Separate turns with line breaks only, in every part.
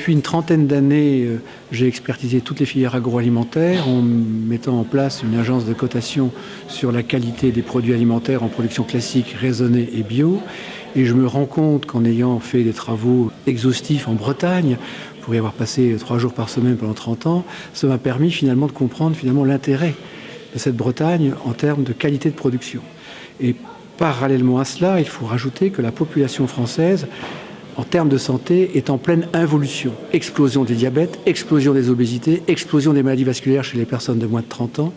Depuis une trentaine d'années, j'ai expertisé toutes les filières agroalimentaires en mettant en place une agence de cotation sur la qualité des produits alimentaires en production classique, raisonnée et bio. Et je me rends compte qu'en ayant fait des travaux exhaustifs en Bretagne, pour y avoir passé 3 jours par semaine pendant 30 ans, ça m'a permis finalement de comprendre l'intérêt de cette Bretagne en termes de qualité de production. Et parallèlement à cela, il faut rajouter que la population française, en termes de santé, est en pleine involution. Explosion des diabètes, explosion des obésités, explosion des maladies vasculaires chez les personnes de moins de 30 ans,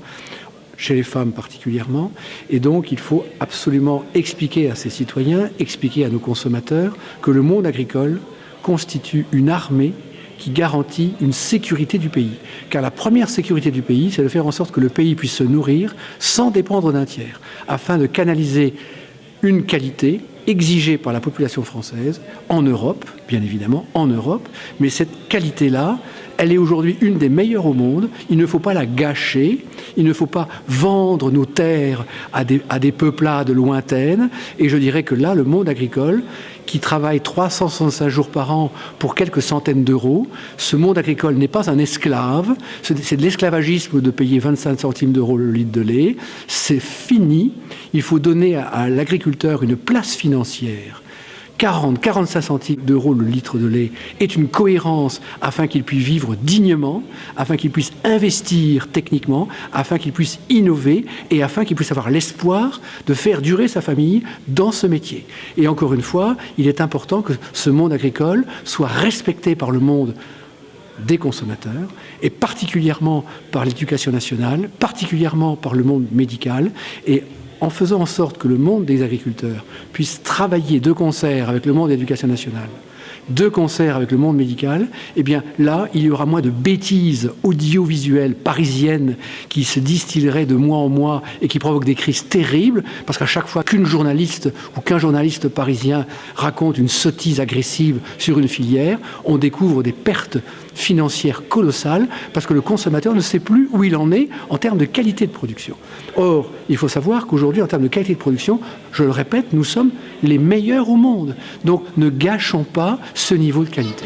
chez les femmes particulièrement. Et donc, il faut absolument expliquer à ces citoyens, expliquer à nos consommateurs que le monde agricole constitue une armée qui garantit une sécurité du pays. Car la première sécurité du pays, c'est de faire en sorte que le pays puisse se nourrir sans dépendre d'un tiers, afin de canaliser une qualité exigée par la population française en Europe, bien évidemment, en Europe. Mais cette qualité-là, elle est aujourd'hui une des meilleures au monde. Il ne faut pas la gâcher. Il ne faut pas vendre nos terres à des peuplades lointaines. Et je dirais que là, le monde agricole, qui travaille 365 jours par an pour quelques centaines d'euros, ce monde agricole n'est pas un esclave. C'est de l'esclavagisme de payer 25 centimes d'euros le litre de lait. C'est fini. Il faut donner à l'agriculteur une place financière. 40-45 centimes d'euros le litre de lait est une cohérence afin qu'il puisse vivre dignement, afin qu'il puisse investir techniquement, afin qu'il puisse innover et afin qu'il puisse avoir l'espoir de faire durer sa famille dans ce métier. Et encore une fois, il est important que ce monde agricole soit respecté par le monde des consommateurs et particulièrement par l'éducation nationale, particulièrement par le monde médical et en faisant en sorte que le monde des agriculteurs puisse travailler de concert avec le monde de l'éducation nationale, de concert avec le monde médical, eh bien là, il y aura moins de bêtises audiovisuelles parisiennes qui se distilleraient de mois en mois et qui provoquent des crises terribles, parce qu'à chaque fois qu'une journaliste ou qu'un journaliste parisien raconte une sottise agressive sur une filière, on découvre des pertes financières colossales, parce que le consommateur ne sait plus où il en est en termes de qualité de production. Or, il faut savoir qu'aujourd'hui, en termes de qualité de production, je le répète, nous sommes les meilleurs au monde. Donc, ne gâchons pas ce niveau de qualité.